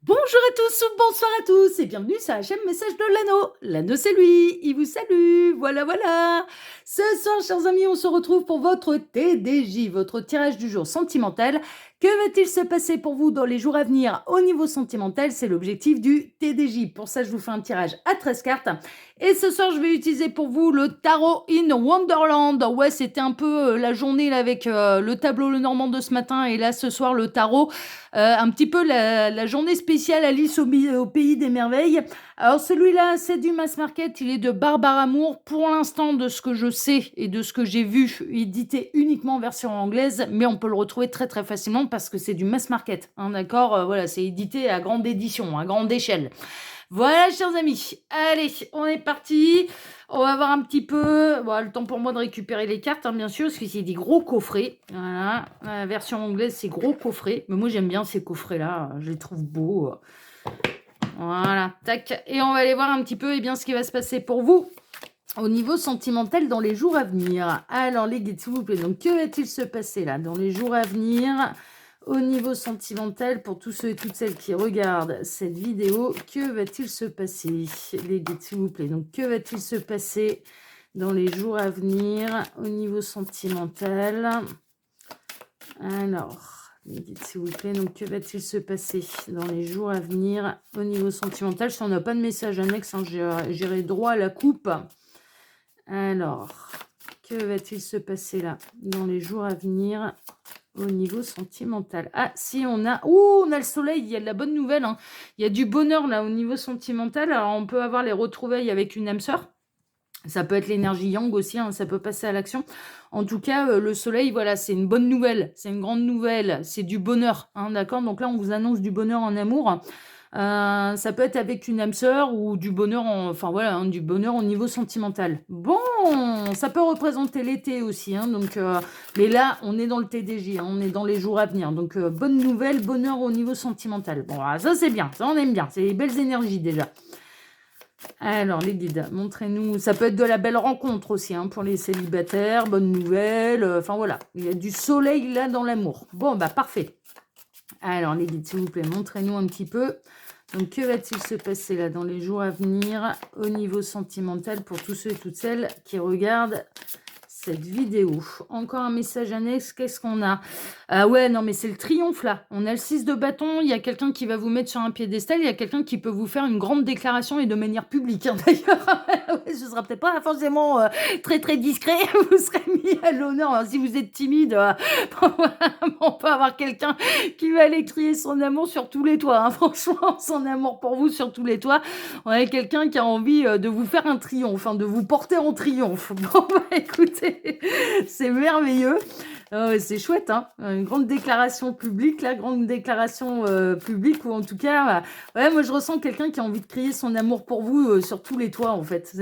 Bonjour à tous ou bonsoir à tous et bienvenue sur la chaîne Message de l'Anneau. L'Anneau c'est lui, il vous salue, voilà. Ce soir, chers amis, on se retrouve pour votre TDJ, votre tirage du jour sentimental. Que va-t-il se passer pour vous dans les jours à venir au niveau sentimental? C'est l'objectif du TDJ. Pour ça, je vous fais un tirage à 13 cartes. Et ce soir, je vais utiliser pour vous le Tarot in Wonderland. Ouais, c'était un peu la journée là, avec le tableau Le Normand de ce matin et là, ce soir, le tarot. Un petit peu la journée spéciale Alice au Pays des Merveilles. Alors celui-là, c'est du mass market, il est de Barbara Moore. Pour l'instant, de ce que je sais et de ce que j'ai vu, édité uniquement en version anglaise, mais on peut le retrouver très très facilement parce que c'est du mass market, hein, d'accord. Voilà, c'est édité à grande édition, à grande échelle. Voilà, chers amis. Allez, on est parti. On va voir un petit peu. Bon, le temps pour moi de récupérer les cartes, hein, bien sûr, parce que c'est des gros coffrets. Voilà. La version anglaise, c'est gros coffrets. Mais moi, j'aime bien ces coffrets-là. Je les trouve beaux. Voilà. Tac. Et on va aller voir un petit peu ce qui va se passer pour vous au niveau sentimental dans les jours à venir. Alors, les guides, s'il vous plaît. Donc, que va-t-il se passer là dans les jours à venir? Au niveau sentimental, pour tous ceux et toutes celles qui regardent cette vidéo, que va-t-il se passer? Les guides, s'il vous plaît. Donc, que va-t-il se passer dans les jours à venir au niveau sentimental? Alors, les guides, s'il vous plaît. Donc, que va-t-il se passer dans les jours à venir au niveau sentimental? Si on n'a pas de message annexe, hein, j'irai droit à la coupe. Alors, que va-t-il se passer là dans les jours à venir au niveau sentimental? Ah, si on a... Ouh, on a le soleil, il y a de la bonne nouvelle. Hein. Il y a du bonheur là au niveau sentimental. Alors, on peut avoir les retrouvailles avec une âme sœur. Ça peut être l'énergie yang aussi, hein, ça peut passer à l'action. En tout cas, le soleil, voilà, c'est une bonne nouvelle. C'est une grande nouvelle. C'est du bonheur, hein, d'accord? Donc là, on vous annonce du bonheur en amour. Ça peut être avec une âme sœur ou du bonheur, enfin voilà, hein, du bonheur au niveau sentimental. Bon, ça peut représenter l'été aussi, hein, donc, mais là, on est dans le TDJ, hein, on est dans les jours à venir. Donc, bonne nouvelle, bonheur au niveau sentimental. Bon, ça c'est bien, ça on aime bien, c'est des belles énergies déjà. Alors, les guides, montrez-nous. Ça peut être de la belle rencontre aussi, hein, pour les célibataires. Bonne nouvelle. Enfin, voilà. Il y a du soleil là dans l'amour. Bon, bah, parfait. Alors, les guides, s'il vous plaît, montrez-nous un petit peu. Donc, que va-t-il se passer là dans les jours à venir au niveau sentimental pour tous ceux et toutes celles qui regardent cette vidéo? Encore un message annexe. Qu'est-ce qu'on a? Ah ouais, non, mais c'est le triomphe là. On a le 6 de bâton. Il y a quelqu'un qui va vous mettre sur un piédestal. Il y a quelqu'un qui peut vous faire une grande déclaration et de manière publique, hein, d'ailleurs. Ouais, ce sera peut-être pas forcément très très discret. Vous serez mis à l'honneur. Alors, si vous êtes timide, on peut avoir quelqu'un qui va aller crier son amour sur tous les toits. Hein. Franchement, son amour pour vous sur tous les toits. On a quelqu'un qui a envie de vous faire un triomphe, hein, de vous porter en triomphe. Bon, bah écoutez, c'est merveilleux. C'est chouette, hein. Une grande déclaration publique, la grande déclaration publique, ou en tout cas, ouais, moi je ressens quelqu'un qui a envie de crier son amour pour vous sur tous les toits, en fait.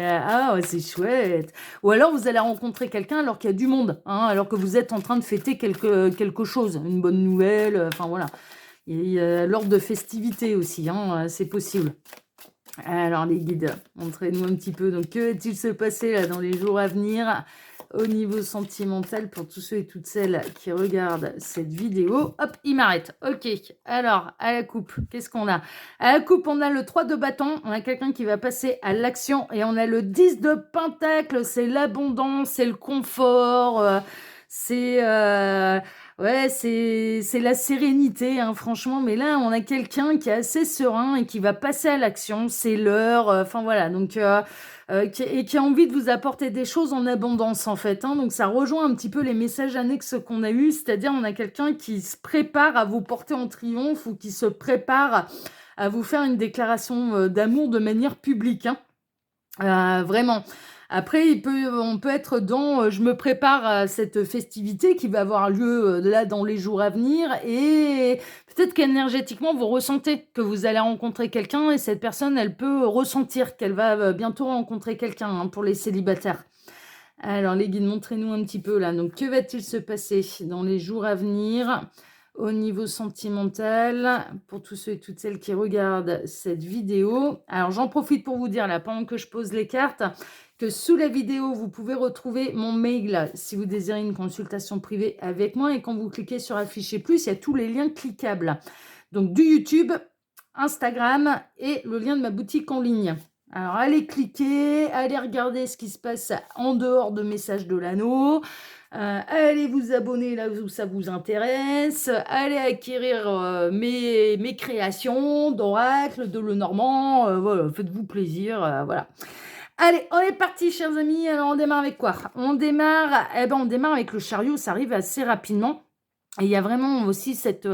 Ah, ouais, c'est chouette. Ou alors vous allez rencontrer quelqu'un alors qu'il y a du monde, hein, alors que vous êtes en train de fêter quelque chose, une bonne nouvelle, enfin voilà. Il y a l'ordre de festivité aussi, hein, c'est possible. Alors les guides, montrez-nous un petit peu. Donc que va-t-il se passer là dans les jours à venir au niveau sentimental pour tous ceux et toutes celles qui regardent cette vidéo? Hop, il m'arrête. Ok, alors à la coupe, qu'est-ce qu'on a? À la coupe, on a le 3 de bâton, on a quelqu'un qui va passer à l'action et on a le 10 de pentacle, c'est l'abondance, c'est le confort, c'est... Ouais, c'est la sérénité, hein, franchement. Mais là, on a quelqu'un qui est assez serein et qui va passer à l'action. C'est l'heure. Enfin, voilà. Donc, qui a envie de vous apporter des choses en abondance, en fait. Hein. Donc, ça rejoint un petit peu les messages annexes qu'on a eus. C'est-à-dire, on a quelqu'un qui se prépare à vous porter en triomphe ou qui se prépare à vous faire une déclaration d'amour de manière publique. Hein. Vraiment. Après, on peut être dans je me prépare à cette festivité qui va avoir lieu là dans les jours à venir et peut-être qu'énergétiquement vous ressentez que vous allez rencontrer quelqu'un et cette personne elle peut ressentir qu'elle va bientôt rencontrer quelqu'un, hein, pour les célibataires. Alors les guides, montrez-nous un petit peu là. Donc que va-t-il se passer dans les jours à venir au niveau sentimental pour tous ceux et toutes celles qui regardent cette vidéo? Alors j'en profite pour vous dire là pendant que je pose les cartes que sous la vidéo vous pouvez retrouver mon mail si vous désirez une consultation privée avec moi et quand vous cliquez sur afficher plus il y a tous les liens cliquables donc du YouTube Instagram et le lien de ma boutique en ligne. Alors, allez cliquer, allez regarder ce qui se passe en dehors de Messages de l'Anneau. Allez vous abonner là où ça vous intéresse. Allez acquérir mes créations d'oracle, de Lenormand. Voilà, faites-vous plaisir. Voilà. Allez, on est parti, chers amis. Alors, on démarre avec quoi? On démarre avec le chariot. Ça arrive assez rapidement. Et il y a vraiment aussi cette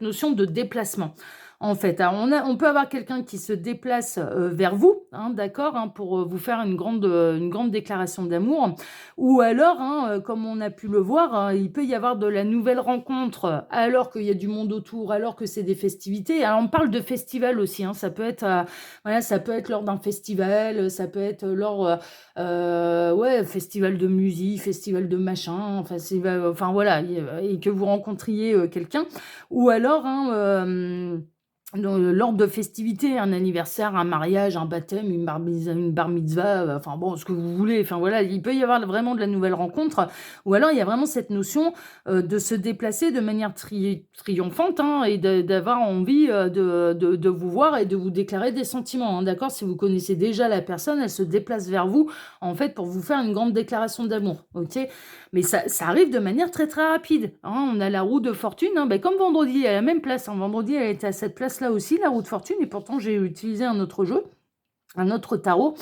notion de déplacement. En fait, alors on peut avoir quelqu'un qui se déplace vers vous, hein, d'accord, hein, pour vous faire une grande déclaration d'amour. Ou alors, hein, comme on a pu le voir, hein, il peut y avoir de la nouvelle rencontre alors qu'il y a du monde autour, alors que c'est des festivités. Alors, on parle de festival aussi. Hein, ça peut être, voilà, ça peut être lors d'un festival, ça peut être lors ouais, festival de musique, festival de machin, enfin voilà, et que vous rencontriez quelqu'un, ou alors hein, lors de festivités, un anniversaire, un mariage, un baptême, une bar mitzvah, enfin bon, ce que vous voulez, enfin voilà, il peut y avoir vraiment de la nouvelle rencontre, ou alors il y a vraiment cette notion de se déplacer de manière triomphante, hein, et d'avoir envie de vous voir et de vous déclarer des sentiments, hein, d'accord? Si vous connaissez déjà la personne, elle se déplace vers vous, en fait, pour vous faire une grande déclaration d'amour, ok? Mais ça arrive de manière très très rapide, hein. On a la roue de fortune, hein, ben, comme vendredi, à la même place, hein. Vendredi, elle était à cette place-là aussi, la roue de fortune, et pourtant j'ai utilisé un autre jeu, un autre tarot.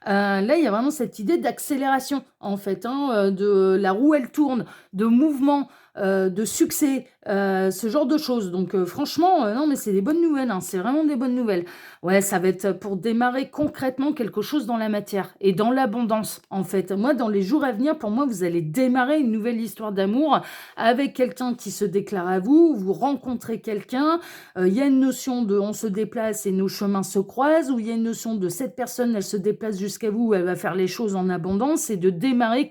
Là, il y a vraiment cette idée d'accélération, en fait, hein, de la roue, elle tourne, de mouvement, de succès, ce genre de choses. Donc, franchement, non, mais c'est des bonnes nouvelles, hein, c'est vraiment des bonnes nouvelles. Ouais, ça va être pour démarrer concrètement quelque chose dans la matière et dans l'abondance, en fait. Moi, dans les jours à venir, pour moi, vous allez démarrer une nouvelle histoire d'amour avec quelqu'un qui se déclare à vous, vous rencontrez quelqu'un, il y a une notion de on se déplace et nos chemins se croisent, ou il y a une notion de cette personne, elle se déplace jusqu'à vous, elle va faire les choses en abondance, et de démarrer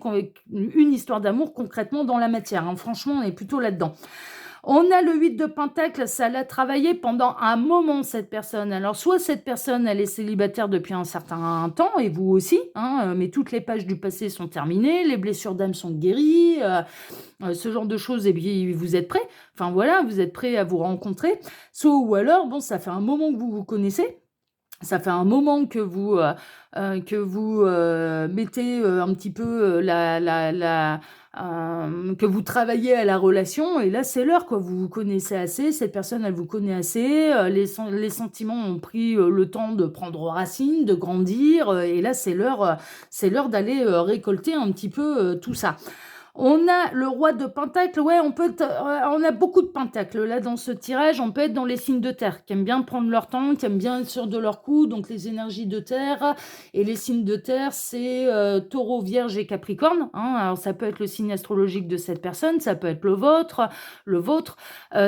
une histoire d'amour concrètement dans la matière, hein. Franchement, on est plutôt là-dedans. On a le 8 de Pentacle, ça l'a travaillé pendant un moment, cette personne. Alors, soit cette personne, elle est célibataire depuis un certain temps, et vous aussi, hein, mais toutes les pages du passé sont terminées, les blessures d'âme sont guéries, ce genre de choses, et puis vous êtes prêts. Enfin voilà, vous êtes prêts à vous rencontrer. Soit, ou alors, bon, ça fait un moment que vous vous connaissez. Ça fait un moment que vous mettez un petit peu que vous travaillez à la relation, et là c'est l'heure, quoi. Vous vous connaissez assez, cette personne elle vous connaît assez, les sentiments ont pris le temps de prendre racine, de grandir, et là c'est l'heure d'aller récolter un petit peu tout ça. On a le roi de Pentacle, ouais, on a beaucoup de Pentacles là dans ce tirage. On peut être dans les signes de terre, qui aiment bien prendre leur temps, qui aiment bien être sûrs de leur coup, donc les énergies de terre. Et les signes de terre, c'est Taureau, Vierge et Capricorne, hein. Alors ça peut être le signe astrologique de cette personne, ça peut être le vôtre,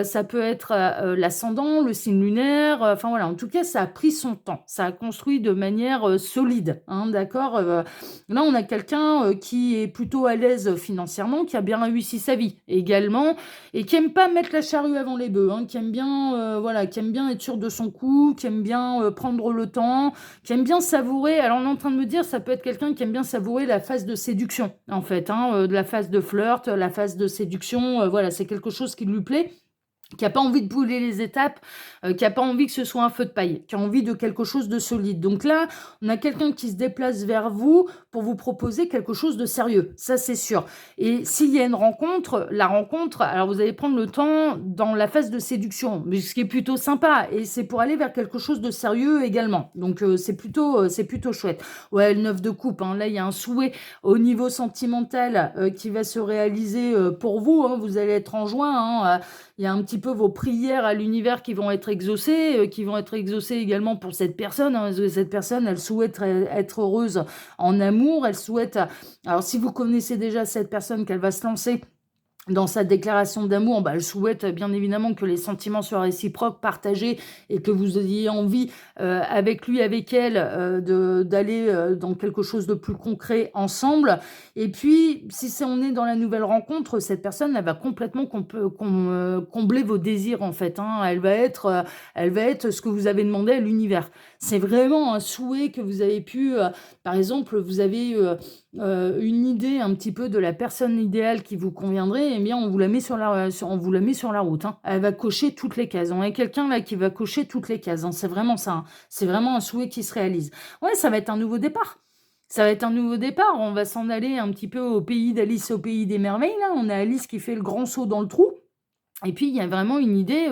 ça peut être l'ascendant, le signe lunaire, enfin voilà, en tout cas ça a pris son temps, ça a construit de manière solide, hein, d'accord. Là on a quelqu'un qui est plutôt à l'aise financièrement, qui a bien réussi sa vie également, et qui aime pas mettre la charrue avant les bœufs, hein, qui aime bien voilà, qui aime bien être sûr de son coup, qui aime bien prendre le temps, qui aime bien savourer. Alors on est en train de me dire, ça peut être quelqu'un qui aime bien savourer la phase de séduction, en fait, hein, de la phase de flirt, la phase de séduction, voilà, c'est quelque chose qui lui plaît, qui n'a pas envie de brûler les étapes, qui n'a pas envie que ce soit un feu de paille, qui a envie de quelque chose de solide. Donc là, on a quelqu'un qui se déplace vers vous pour vous proposer quelque chose de sérieux, ça c'est sûr. Et s'il y a une rencontre, la rencontre, alors vous allez prendre le temps dans la phase de séduction, mais ce qui est plutôt sympa, et c'est pour aller vers quelque chose de sérieux également. Donc c'est plutôt chouette. Ouais, le 9 de coupe, hein, là il y a un souhait au niveau sentimental qui va se réaliser pour vous, hein. Vous allez être en joie, hein, il y a un petit peu vos prières à l'univers qui vont être exaucées, également pour cette personne, hein. Cette personne, elle souhaite être heureuse en amour, elle souhaite... Alors, si vous connaissez déjà cette personne, qu'elle va se lancer dans sa déclaration d'amour, bah, elle souhaite bien évidemment que les sentiments soient réciproques, partagés, et que vous ayez envie, avec lui, avec elle, d'aller dans quelque chose de plus concret ensemble. Et puis, si on est dans la nouvelle rencontre, cette personne, elle va complètement combler vos désirs, en fait, hein. Elle va être ce que vous avez demandé à l'univers. C'est vraiment un souhait que vous avez pu... par exemple, vous avez... une idée un petit peu de la personne idéale qui vous conviendrait, eh bien, on vous la met on vous la met sur la route, hein. Elle va cocher toutes les cases. On a quelqu'un là qui va cocher toutes les cases, hein. C'est vraiment ça, hein. C'est vraiment un souhait qui se réalise. Ouais, ça va être un nouveau départ. Ça va être un nouveau départ. On va s'en aller un petit peu au pays d'Alice, au pays des merveilles, là. On a Alice qui fait le grand saut dans le trou. Et puis, il y a vraiment une idée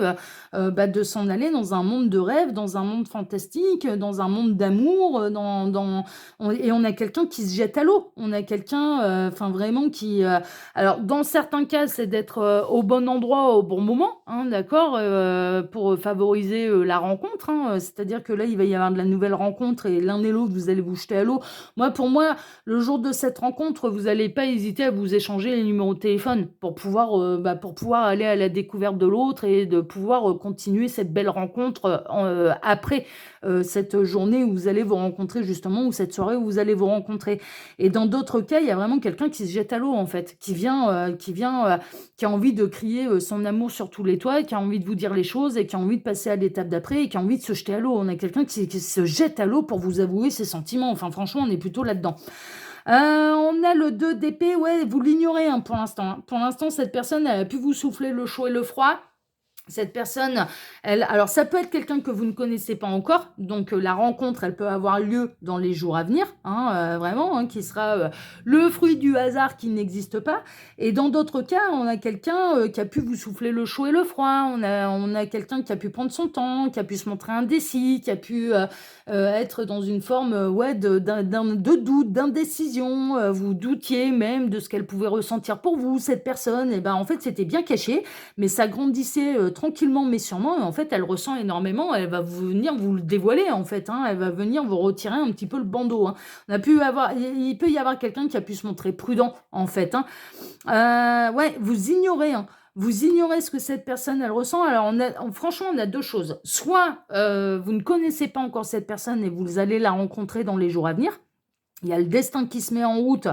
de s'en aller dans un monde de rêve, dans un monde fantastique, dans un monde d'amour. Et on a quelqu'un qui se jette à l'eau. On a quelqu'un, vraiment, qui... alors, dans certains cas, c'est d'être au bon endroit, au bon moment, hein, d'accord, pour favoriser la rencontre, hein. C'est-à-dire que là, il va y avoir de la nouvelle rencontre et l'un et l'autre, vous allez vous jeter à l'eau. Pour moi, le jour de cette rencontre, vous n'allez pas hésiter à vous échanger les numéros de téléphone pour pouvoir aller à la découverte de l'autre et de pouvoir continuer cette belle rencontre après cette journée où vous allez vous rencontrer justement, ou cette soirée où vous allez vous rencontrer. Et dans d'autres cas, il y a vraiment quelqu'un qui se jette à l'eau en fait, qui a envie de crier son amour sur tous les toits, qui a envie de vous dire les choses et qui a envie de passer à l'étape d'après et qui a envie de se jeter à l'eau. On a quelqu'un qui se jette à l'eau pour vous avouer ses sentiments. Enfin, franchement, on est plutôt là-dedans. On a le 2 d'épée, ouais, vous l'ignorez hein, pour l'instant, hein. Pour l'instant, cette personne, elle a pu vous souffler le chaud et le froid. Cette personne, alors ça peut être quelqu'un que vous ne connaissez pas encore, donc la rencontre, elle peut avoir lieu dans les jours à venir, hein, vraiment, hein, qui sera le fruit du hasard qui n'existe pas. Et dans d'autres cas, on a quelqu'un qui a pu vous souffler le chaud et le froid, on a quelqu'un qui a pu prendre son temps, qui a pu se montrer indécis, qui a pu être dans une forme de doute, d'indécision, vous doutiez même de ce qu'elle pouvait ressentir pour vous, cette personne, et ben en fait c'était bien caché, mais ça grandissait tranquillement mais sûrement, et en fait elle ressent énormément, elle va venir vous le dévoiler en fait, hein, elle va venir vous retirer un petit peu le bandeau, hein. Il peut y avoir quelqu'un qui a pu se montrer prudent en fait, hein. Ouais, vous ignorez, hein. Vous ignorez ce que cette personne, elle ressent. Alors, franchement, on a deux choses. Soit vous ne connaissez pas encore cette personne et vous allez la rencontrer dans les jours à venir. Il y a le destin qui se met en route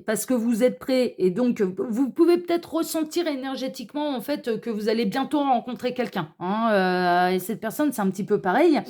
parce que vous êtes prêt et donc vous pouvez peut-être ressentir énergétiquement en fait que vous allez bientôt rencontrer quelqu'un, hein, et cette personne, c'est un petit peu pareil.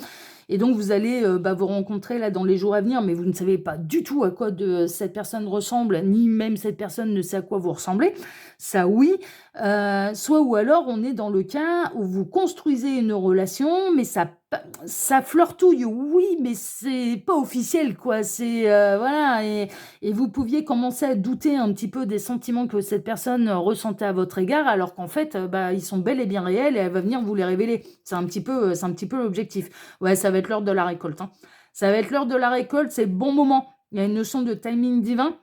Et donc, vous allez vous rencontrer là dans les jours à venir, mais vous ne savez pas du tout à quoi cette personne ressemble, ni même cette personne ne sait à quoi vous ressemblez. Ça, oui. Soit ou alors, on est dans le cas où vous construisez une relation, mais ça flirtouille, oui, mais c'est pas officiel, quoi. C'est, voilà. Et vous pouviez commencer à douter un petit peu des sentiments que cette personne ressentait à votre égard, alors qu'en fait, ils sont bel et bien réels et elle va venir vous les révéler. C'est un petit peu l'objectif. Ouais, ça va être l'heure de la récolte, hein. Ça va être l'heure de la récolte, c'est le bon moment. Il y a une notion de timing divin.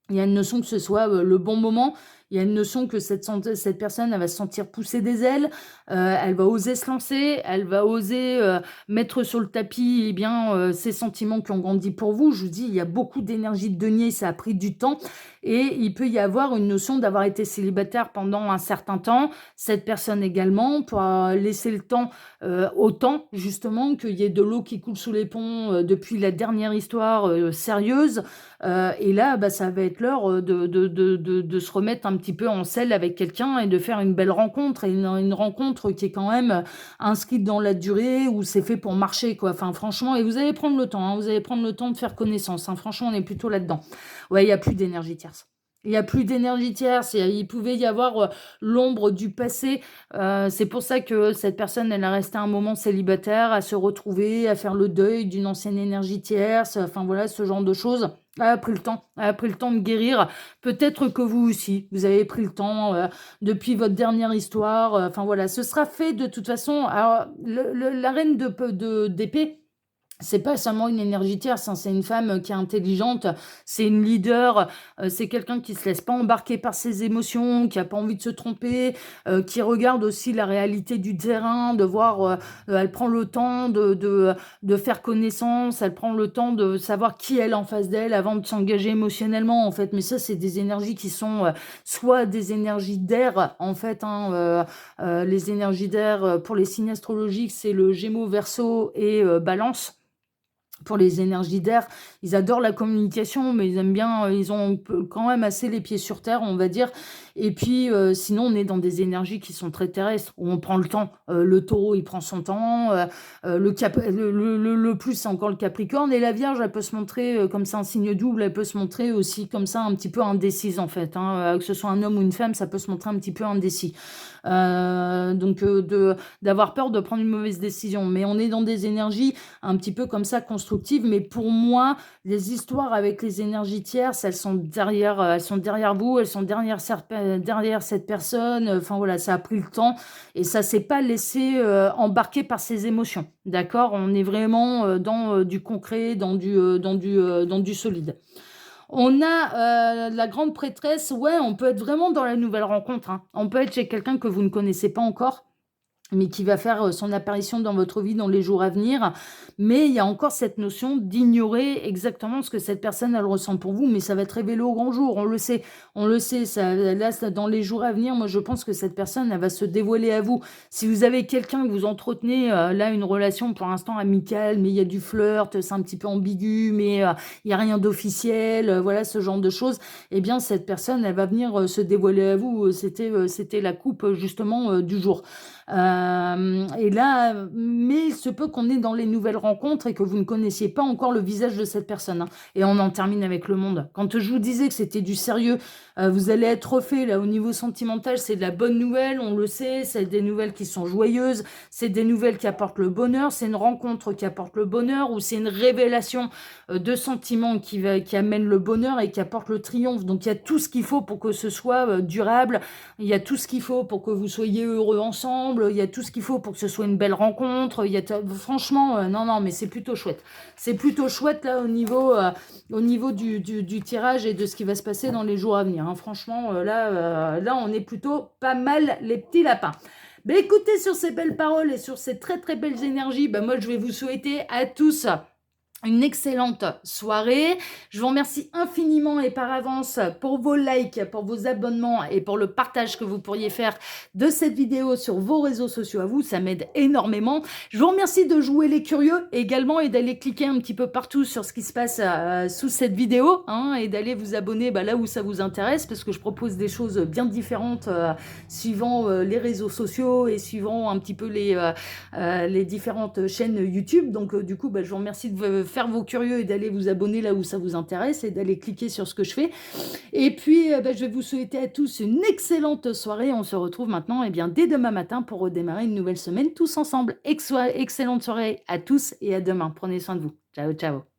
Il y a une notion que ce soit le bon moment. Il y a une notion que cette personne, elle va se sentir pousser des ailes. Elle va oser se lancer. Elle va oser mettre sur le tapis ses sentiments qui ont grandi pour vous. Je vous dis, il y a beaucoup d'énergie de denier. Ça a pris du temps. Et il peut y avoir une notion d'avoir été célibataire pendant un certain temps. Cette personne également, pour laisser le temps au temps, justement, qu'il y ait de l'eau qui coule sous les ponts depuis la dernière histoire sérieuse. Et là, ça va être l'heure de se remettre un petit peu en selle avec quelqu'un et de faire une belle rencontre. Et une rencontre qui est quand même inscrite dans la durée, où c'est fait pour marcher, quoi. Enfin, franchement, et vous allez prendre le temps, hein, vous allez prendre le temps de faire connaissance, hein. Franchement, on est plutôt là-dedans. Ouais, il n'y a plus d'énergie tierce. Il n'y a plus d'énergie tierce. Il pouvait y avoir l'ombre du passé. C'est pour ça que cette personne, elle a resté un moment célibataire, à se retrouver, à faire le deuil d'une ancienne énergie tierce. Enfin, voilà, ce genre de choses. Elle a pris le temps. Elle a pris le temps de guérir. Peut-être que vous aussi, vous avez pris le temps depuis votre dernière histoire. Enfin, voilà, ce sera fait de toute façon. Alors, la reine d'épée, c'est pas seulement une énergie tierce, hein, c'est une femme qui est intelligente, c'est une leader, c'est quelqu'un qui se laisse pas embarquer par ses émotions, qui a pas envie de se tromper, qui regarde aussi la réalité du terrain, de voir, elle prend le temps de faire connaissance, elle prend le temps de savoir qui elle est en face d'elle avant de s'engager émotionnellement, en fait. Mais ça, c'est des énergies qui sont soit des énergies d'air, en fait, hein, les énergies d'air pour les signes astrologiques, c'est le Gémeaux, Verseau et Balance. pour les énergies d'air, ils adorent la communication, mais ils aiment bien, ils ont quand même assez les pieds sur terre, on va dire. Et puis, sinon, on est dans des énergies qui sont très terrestres, où on prend le temps. Le taureau, il prend son temps. Le plus, c'est encore le capricorne. Et la vierge, elle peut se montrer, comme c'est un signe double, elle peut se montrer aussi comme ça, un petit peu indécise, en fait. Hein. Que ce soit un homme ou une femme, ça peut se montrer un petit peu indécis. Donc, d'avoir peur de prendre une mauvaise décision. Mais on est dans des énergies un petit peu comme ça constructives. Mais pour moi, les histoires avec les énergies tierces, elles sont derrière vous, elles sont derrière cette personne. Enfin voilà, ça a pris le temps et ça s'est pas laissé embarquer par ses émotions. D'accord? On est vraiment dans du concret, dans du solide. On a la grande prêtresse. Ouais, on peut être vraiment dans la nouvelle rencontre. Hein. On peut être chez quelqu'un que vous ne connaissez pas encore, mais qui va faire son apparition dans votre vie dans les jours à venir. Mais il y a encore cette notion d'ignorer exactement ce que cette personne, elle ressent pour vous, mais ça va être révélé au grand jour, on le sait, ça, là, dans les jours à venir, moi je pense que cette personne, elle va se dévoiler à vous. Si vous avez quelqu'un que vous entretenez, là, une relation pour l'instant amicale, mais il y a du flirt, c'est un petit peu ambigu, mais il n'y a rien d'officiel, voilà, ce genre de choses, eh bien, cette personne, elle va venir se dévoiler à vous. C'était la coupe, justement, du jour. Et là, mais il se peut qu'on est dans les nouvelles rencontres et que vous ne connaissiez pas encore le visage de cette personne. Hein. Et on en termine avec le monde. Quand je vous disais que c'était du sérieux, vous allez être refait là au niveau sentimental, c'est de la bonne nouvelle, on le sait, c'est des nouvelles qui sont joyeuses, c'est des nouvelles qui apportent le bonheur, c'est une rencontre qui apporte le bonheur ou c'est une révélation de sentiments qui amène le bonheur et qui apporte le triomphe. Donc il y a tout ce qu'il faut pour que ce soit durable, il y a tout ce qu'il faut pour que vous soyez heureux ensemble, il y a tout ce qu'il faut pour que ce soit une belle rencontre. Franchement, non, mais c'est plutôt chouette. C'est plutôt chouette là au niveau du tirage et de ce qui va se passer dans les jours à venir. Hein. Franchement, là, on est plutôt pas mal les petits lapins. Ben écoutez, sur ces belles paroles et sur ces très très belles énergies, ben moi je vais vous souhaiter à tous une excellente soirée. Je vous remercie infiniment et par avance pour vos likes, pour vos abonnements et pour le partage que vous pourriez faire de cette vidéo sur vos réseaux sociaux à vous. Ça m'aide énormément. Je vous remercie de jouer les curieux également et d'aller cliquer un petit peu partout sur ce qui se passe sous cette vidéo hein, et d'aller vous abonner là où ça vous intéresse parce que je propose des choses bien différentes suivant les réseaux sociaux et suivant un petit peu les différentes chaînes YouTube. Donc du coup, je vous remercie de faire vos curieux et d'aller vous abonner là où ça vous intéresse et d'aller cliquer sur ce que je fais. Et puis, je vais vous souhaiter à tous une excellente soirée. On se retrouve maintenant dès demain matin pour redémarrer une nouvelle semaine tous ensemble. Excellente soirée à tous et à demain. Prenez soin de vous. Ciao, ciao.